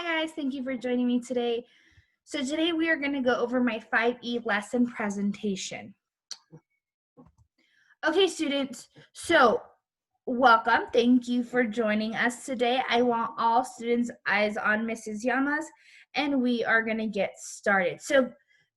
Hi guys, thank you for joining me today. So today we are going to go over my 5E lesson presentation. Okay students, so welcome. Thank you for joining us today. I want all students' eyes on Mrs. Llamas and we are going to get started. So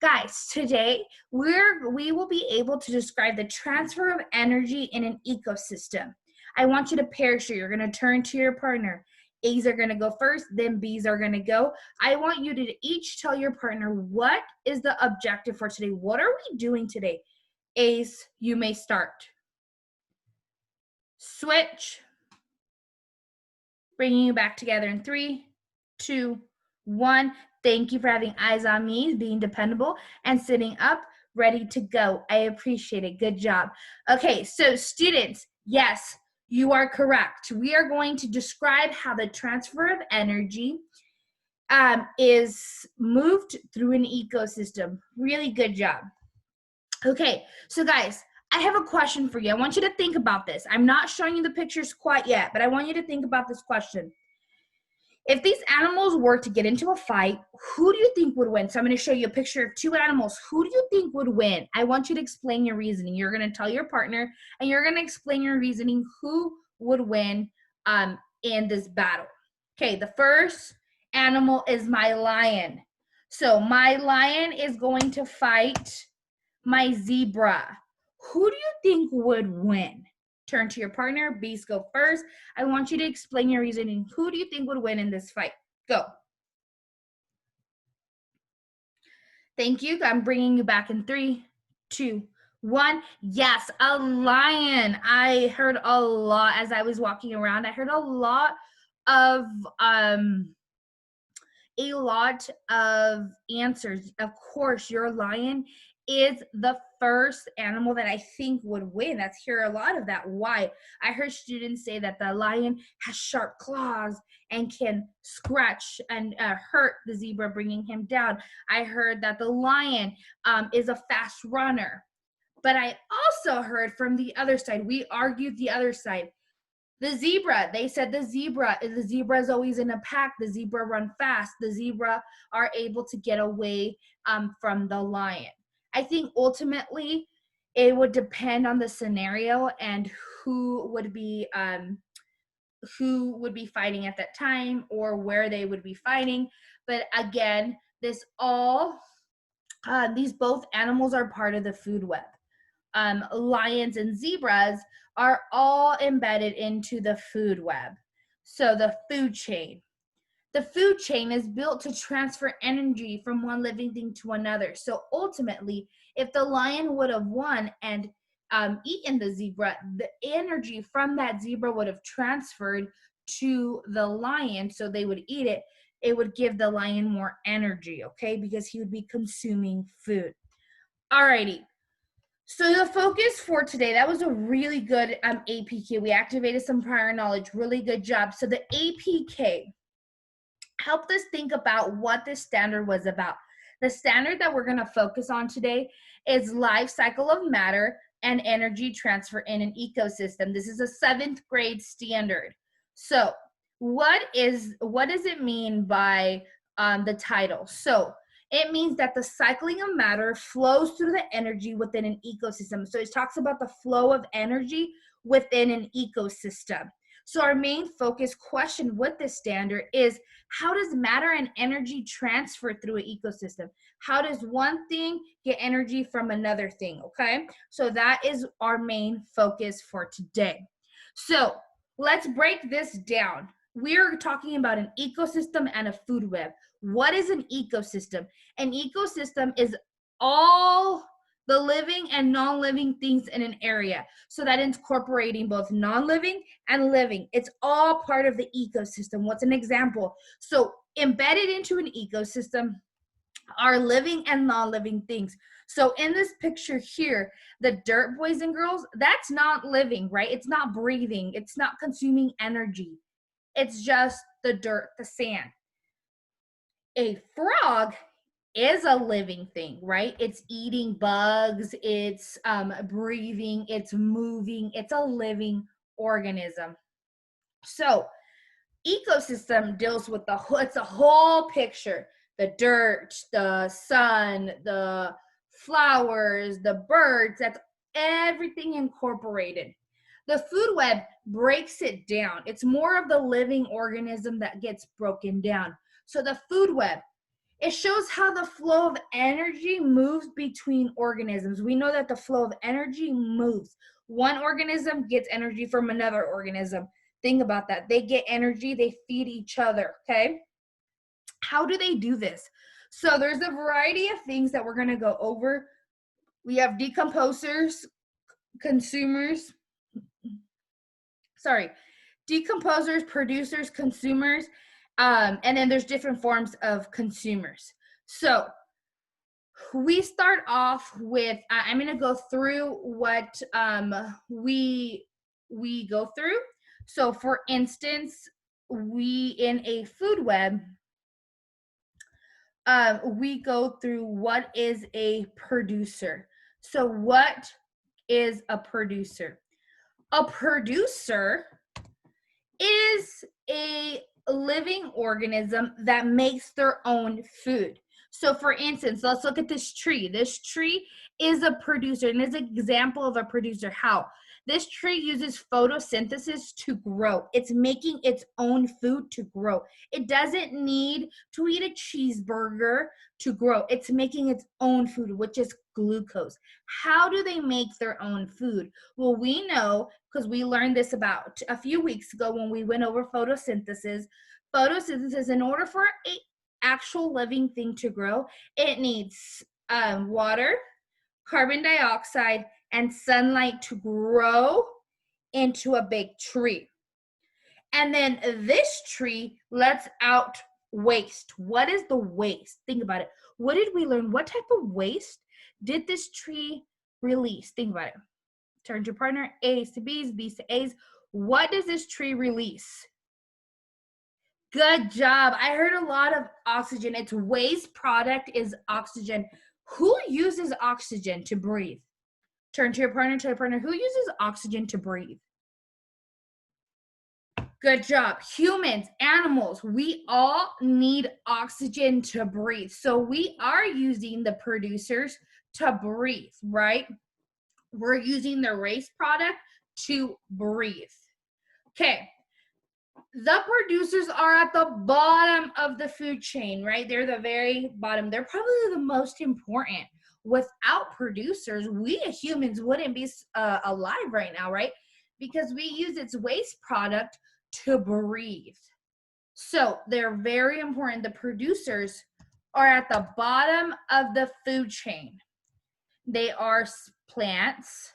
guys, today we will be able to describe the transfer of energy in an ecosystem. I want you to parachute. You're going to turn to your partner. A's are going to go first, then B's are going to go. I want you to each tell your partner what is the objective for today. What are we doing today? A's, you may start. Switch. Bringing you back together in 3, 2, 1. Thank you for having eyes on me, being dependable, and sitting up, ready to go. I appreciate it. Good job. Okay, so students, yes, you are correct. We are going to describe how the transfer of energy is moved through an ecosystem. Really good job. Okay, so guys, I have a question for you. I want you to think about this. I'm not showing you the pictures quite yet, but I want you to think about this question. If these animals were to get into a fight, who do you think would win? So I'm going to show you a picture of two animals. Who do you think would win? I want you to explain your reasoning. You're going to tell your partner, and you're going to explain your reasoning who would win in this battle. Okay, the first animal is my lion. So my lion is going to fight my zebra. Who do you think would win? Turn to your partner. Bees go first. I want you to explain your reasoning. Who do you think would win in this fight? Go. Thank you. I'm bringing you back in 3, 2, 1. Yes, a lion. I heard a lot as I was walking around. I heard a lot of answers. Of course, your lion is the first animal that I think would win. That's hear a lot of that. Why? I heard students say that the lion has sharp claws and can scratch and hurt the zebra, bringing him down. I heard that the lion is a fast runner. But I also heard from the other side, we argued the other side. The zebra, they said the zebra is always in a pack. The zebra run fast. The zebra are able to get away from the lion. I think ultimately it would depend on the scenario and who would be fighting at that time or where they would be fighting. But again, these both animals are part of the food web. Lions and zebras are all embedded into the food web. So the food chain. The food chain is built to transfer energy from one living thing to another. So ultimately, if the lion would have won and eaten the zebra, the energy from that zebra would have transferred to the lion, so they would eat it. It would give the lion more energy, okay, because he would be consuming food. Alrighty. So the focus for today, that was a really good APK. We activated some prior knowledge. Really good job. So the APK helped us think about what this standard was about. The standard that we're going to focus on today is life cycle of matter and energy transfer in an ecosystem. This is a 7th grade standard. So what does it mean by the title? So it means that the cycling of matter flows through the energy within an ecosystem. So it talks about the flow of energy within an ecosystem. So our main focus question with this standard is, how does matter and energy transfer through an ecosystem? How does one thing get energy from another thing, okay? So that is our main focus for today. So let's break this down. We're talking about an ecosystem and a food web. What is an ecosystem? An ecosystem is all the living and non-living things in an area. So that incorporating both non-living and living. It's all part of the ecosystem. What's an example? So embedded into an ecosystem are living and non-living things. So in this picture here, the dirt, boys and girls, that's not living, right? It's not breathing. It's not consuming energy. It's just the dirt, the sand. A frog is a living thing, right? It's eating bugs, it's breathing, it's moving, it's a living organism. So Ecosystem deals with it's a whole picture. The dirt, the sun, the flowers, the birds, that's everything incorporated. The food web breaks it down. It's more of the living organism that gets broken down. So the food web, it shows how the flow of energy moves between organisms. We know that the flow of energy moves. One organism gets energy from another organism. Think about that. They get energy, they feed each other, okay? How do they do this? So there's a variety of things that we're going to go over. We have decomposers, consumers, decomposers, producers, consumers, and then there's different forms of consumers. So we start off with, I'm going to go through what we go through. So for instance, we in a food web, we go through what is a producer. So what is a producer? A producer is a living organism that makes their own food. So for instance, let's look at this tree. This tree is a producer, and is an example of a producer. How? This tree uses photosynthesis to grow. It's making its own food to grow. It doesn't need to eat a cheeseburger to grow. It's making its own food, which is glucose. How do they make their own food? Well, we know, because we learned this about a few weeks ago when we went over photosynthesis. Photosynthesis, in order for an actual living thing to grow, it needs water, carbon dioxide, and sunlight to grow into a big tree. And then this tree lets out waste. What is the waste? Think about it. What did we learn? What type of waste did this tree release? Think about it. Turn to your partner. A's to B's, B's to A's. What does this tree release? Good job. I heard a lot of oxygen. Its waste product is oxygen. Who uses oxygen to breathe? Turn to your partner. Who uses oxygen to breathe? Good job. Humans, animals, we all need oxygen to breathe. So we are using the producers to breathe, right? We're using the waste product to breathe. Okay. The producers are at the bottom of the food chain, right? They're the very bottom. They're probably the most important. Without producers, we as humans wouldn't be alive right now, right? Because we use its waste product to breathe. So they're very important. The producers are at the bottom of the food chain. They are plants,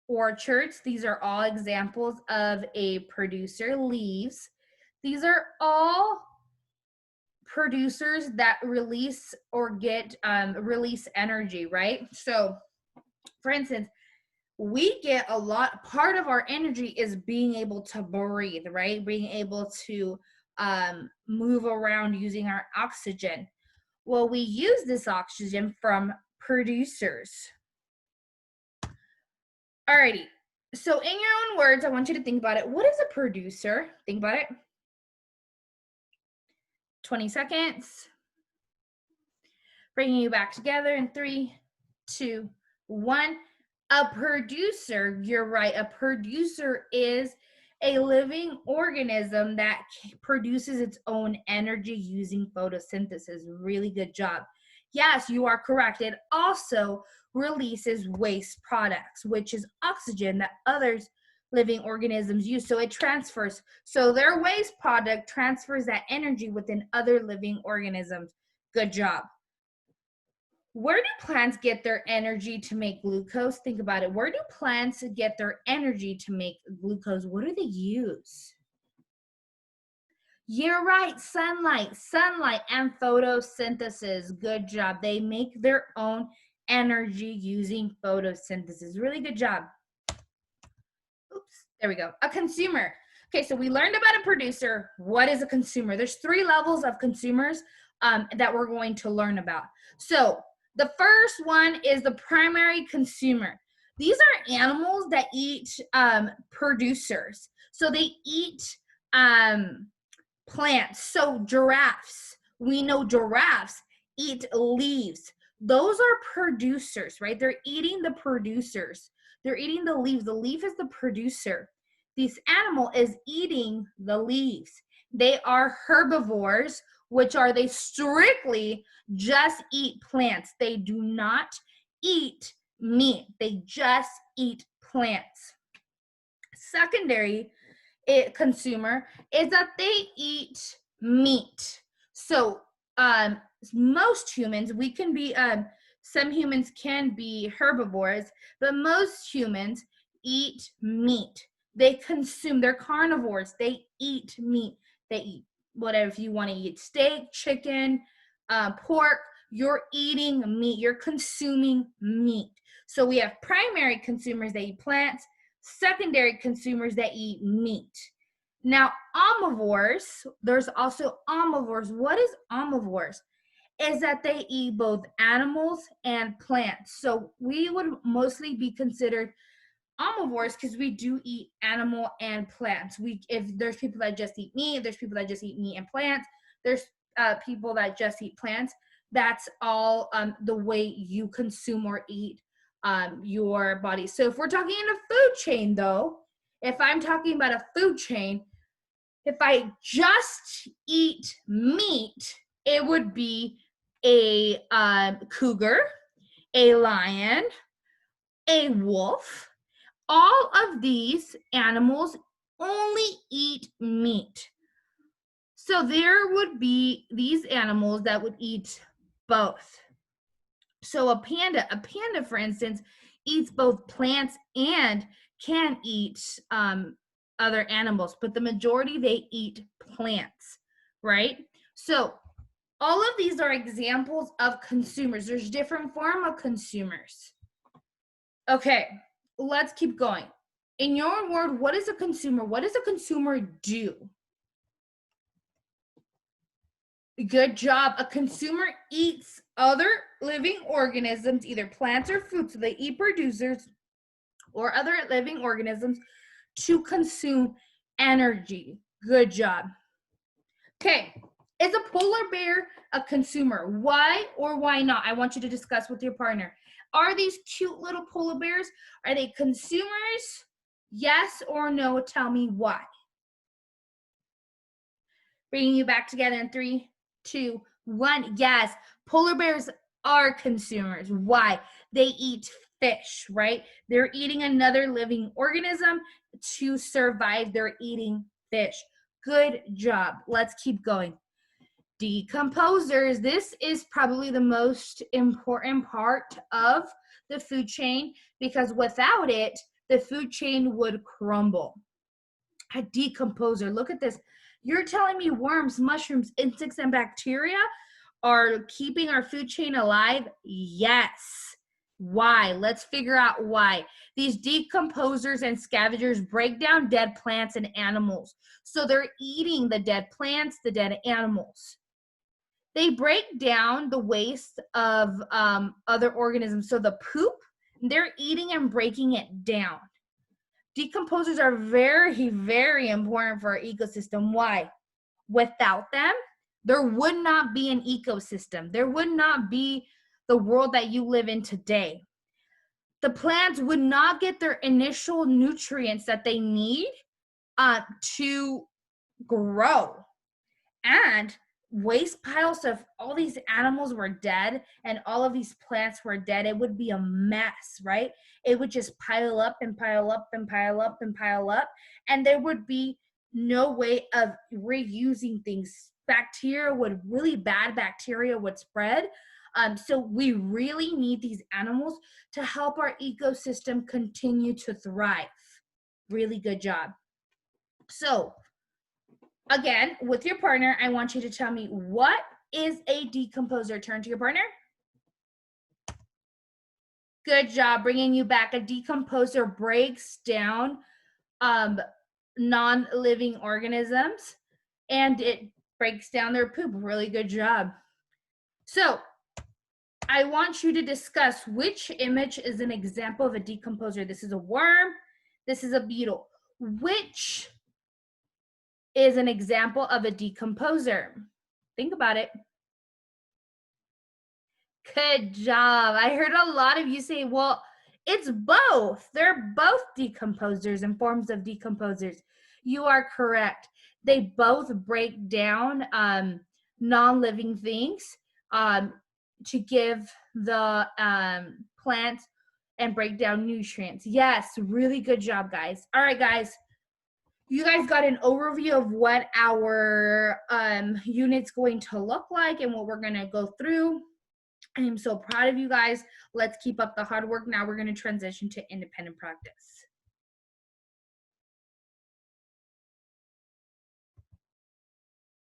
orchards. These are all examples of a producer. Leaves. These are all producers that release or get release energy, right? So for instance, we get a lot, part of our energy is being able to breathe, right? Being able to move around using our oxygen. Well, we use this oxygen from producers. Alrighty, so in your own words, I want you to think about it. What is a producer? Think about it. 20 seconds. Bringing you back together in 3, 2, 1. A producer, you're right, a producer is a living organism that produces its own energy using photosynthesis. Really good job. Yes, you are correct. It also releases waste products, which is oxygen that others living organisms use. So it transfers. So their waste product transfers that energy within other living organisms. Good job. Where do plants get their energy to make glucose? Think about it. Where do plants get their energy to make glucose? What do they use? You're right, sunlight and photosynthesis. Good job. They make their own energy using photosynthesis. Really good job. Oops, there we go. A consumer. Okay, so we learned about a producer. What is a consumer? There's 3 levels of consumers that we're going to learn about. So the first one is the primary consumer. These are animals that eat producers. So they eat plants. So giraffes, we know giraffes eat leaves. Those are producers, right? They're eating the producers. They're eating the leaves. The leaf is the producer. This animal is eating the leaves. They are herbivores, which are they strictly just eat plants. They do not eat meat. They just eat plants. Secondary consumer is that they eat meat. So most humans, we can be, some humans can be herbivores, but most humans eat meat. They consume, they're carnivores. They eat meat. They eat whatever. If you want to eat steak, chicken, pork, you're eating meat. You're consuming meat. So we have primary consumers that eat plants, secondary consumers that eat meat. Now, omnivores, there's also omnivores. What is omnivores? Is that they eat both animals and plants. So we would mostly be considered omnivores because we do eat animal and plants. If there's people that just eat meat, there's people that just eat meat and plants. There's people that just eat plants. That's all the way you consume or eat your body. So if we're talking in a food chain, though, if I'm talking about a food chain, if I just eat meat, it would be a cougar, a lion, a wolf. All of these animals only eat meat. So there would be these animals that would eat both. So a panda, for instance, eats both plants and can eat other animals, but the majority, they eat plants, right? So all of these are examples of consumers. There's different form of consumers. Okay, let's keep going. In your word, what is a consumer? What does a consumer do? Good job. A consumer eats other living organisms, either plants or fruits. So they eat producers or other living organisms to consume energy. Good job. Okay, is a polar bear a consumer? Why or why not? I want you to discuss with your partner. Are these cute little polar bears, are they consumers? Yes or no? Tell me why. Bringing you back together in 3, 2, 1. Yes, polar bears are consumers. Why? They eat fish, right? They're eating another living organism to survive. They're eating fish. Good job. Let's keep going. Decomposers. This is probably the most important part of the food chain because without it, the food chain would crumble. A decomposer. Look at this. You're telling me worms, mushrooms, insects, and bacteria are keeping our food chain alive? Yes. Why? Let's figure out why. These decomposers and scavengers break down dead plants and animals. So they're eating the dead plants, the dead animals. They break down the waste of other organisms. So the poop, they're eating and breaking it down. Decomposers are very, very important for our ecosystem. Why? Without them, there would not be an ecosystem. There would not be the world that you live in today. The plants would not get their initial nutrients that they need to grow. And waste piles of all these animals were dead and all of these plants were dead, it would be a mess, right? It would just pile up and pile up and pile up and pile up, and there would be no way of reusing things. Really bad bacteria would spread. So we really need these animals to help our ecosystem continue to thrive. Really good job. So again, with your partner, I want you to tell me, what is a decomposer? Turn to your partner. Good job. Bringing you back. A decomposer breaks down non-living organisms and it breaks down their poop. Really good job. So I want you to discuss which image is an example of a decomposer. This is a worm. This is a beetle. Which is an example of a decomposer? Think about it. Good job. I heard a lot of you say, well, it's both. They're both decomposers and forms of decomposers. You are correct. They both break down non-living things um, to give the plants and break down nutrients. Yes, really good job, guys. All right, guys. You guys got an overview of what our unit's going to look like and what we're going to go through. I am so proud of you guys. Let's keep up the hard work. Now we're going to transition to independent practice.